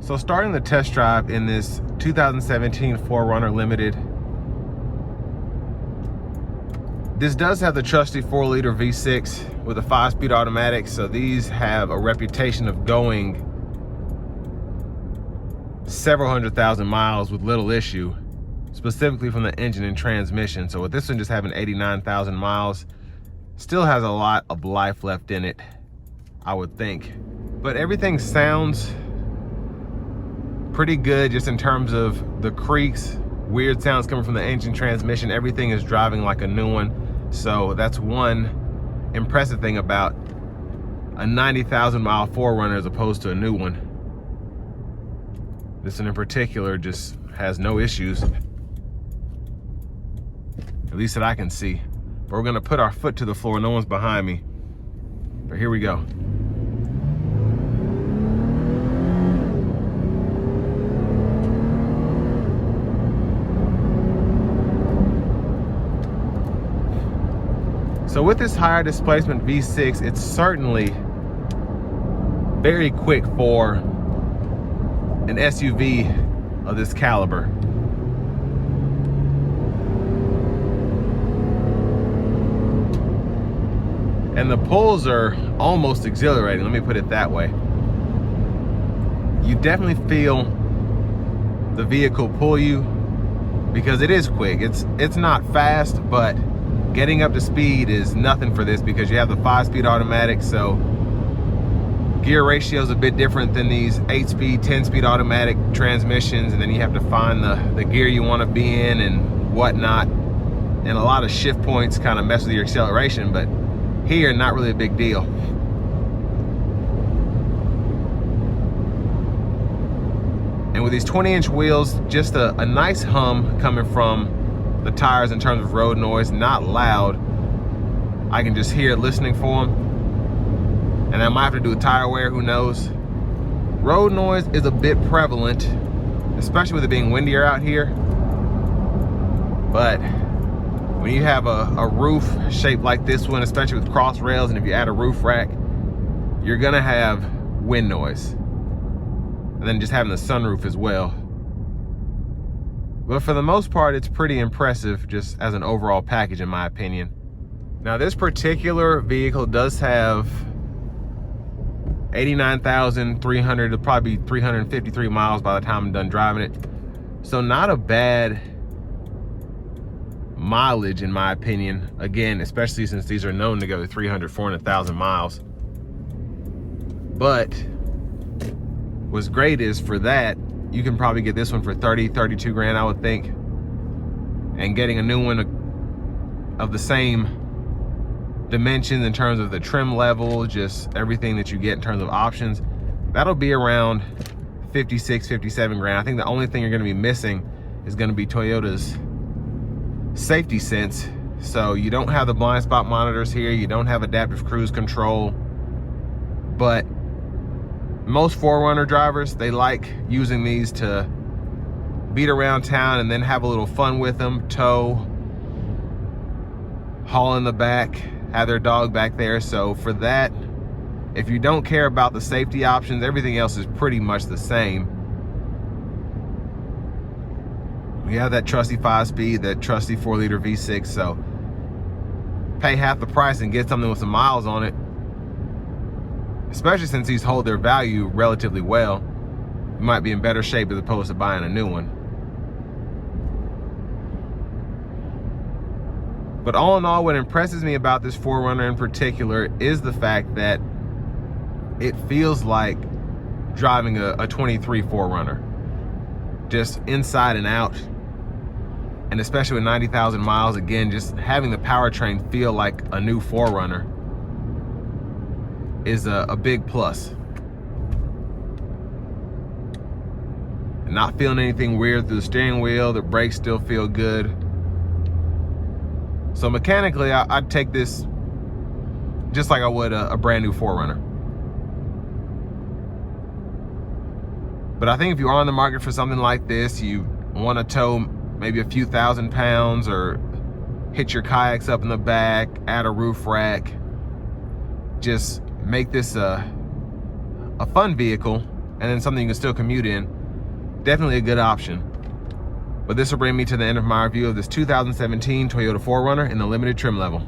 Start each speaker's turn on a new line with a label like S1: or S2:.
S1: So starting the test drive in this 2017 4Runner Limited. This does have the trusty 4-liter V6 with a 5-speed automatic, so these have a reputation of going several 100,000 miles with little issue, specifically from the engine and transmission. So with this one just having 89,000 miles, still has a lot of life left in it, I would think. But everything sounds pretty good just in terms of the creaks, weird sounds coming from the engine, transmission. Everything is driving like a new one. So that's one impressive thing about a 90,000 mile 4Runner as opposed to a new one. This one in particular just has no issues, at least that I can see. But we're gonna put our foot to the floor. No one's behind me, but here we go. So with this higher displacement V6, it's certainly very quick for an SUV of this caliber. And the pulls are almost exhilarating, let me put it that way. You definitely feel the vehicle pull you because it is quick. It's not fast, but getting up to speed is nothing for this because you have the 5-speed automatic, so gear ratio is a bit different than these 8-speed, 10-speed automatic transmissions, and then you have to find the gear you want to be in and whatnot. And a lot of shift points kind of mess with your acceleration, but here, not really a big deal. And with these 20-inch wheels, just a nice hum coming from the tires in terms of road noise, not loud. I can just hear it listening for them. And I might have to do a tire wear, who knows. Road noise is a bit prevalent, especially with it being windier out here. But when you have a roof shaped like this one, especially with cross rails, and if you add a roof rack, you're gonna have wind noise. And then just having the sunroof as well. But for the most part, it's pretty impressive just as an overall package, in my opinion. Now, this particular vehicle does have 89,300, it'll probably be 353 miles by the time I'm done driving it. So not a bad mileage, in my opinion. Again, especially since these are known to go to 300, 400,000 miles. But what's great is for that, you can probably get this one for 30, 32 grand, I would think. And getting a new one of the same dimensions in terms of the trim level, just everything that you get in terms of options, that'll be around 56, 57 grand. I think the only thing you're gonna be missing is gonna be Toyota's safety sense. So you don't have the blind spot monitors here, you don't have adaptive cruise control, but most 4Runner drivers, they like using these to beat around town and then have a little fun with them, tow, haul in the back, have their dog back there. So for that, if you don't care about the safety options, everything else is pretty much the same. We have that trusty 5-speed, that trusty 4-liter V6, so pay half the price and get something with some miles on it. Especially since these hold their value relatively well. You might be in better shape as opposed to buying a new one. But all in all, what impresses me about this 4Runner in particular is the fact that it feels like driving a 23 4Runner. Just inside and out. And especially with 90,000 miles, again, just having the powertrain feel like a new 4Runner is a big plus. And not feeling anything weird through the steering wheel, the brakes still feel good. So mechanically, I'd take this just like I would a brand new 4Runner. But I think if you are on the market for something like this, you want to tow maybe a few thousand pounds or hit your kayaks up in the back, add a roof rack, just make this a fun vehicle and then something you can still commute in. Definitely a good option. But this will bring me to the end of my review of this 2017 Toyota 4Runner in the limited trim level.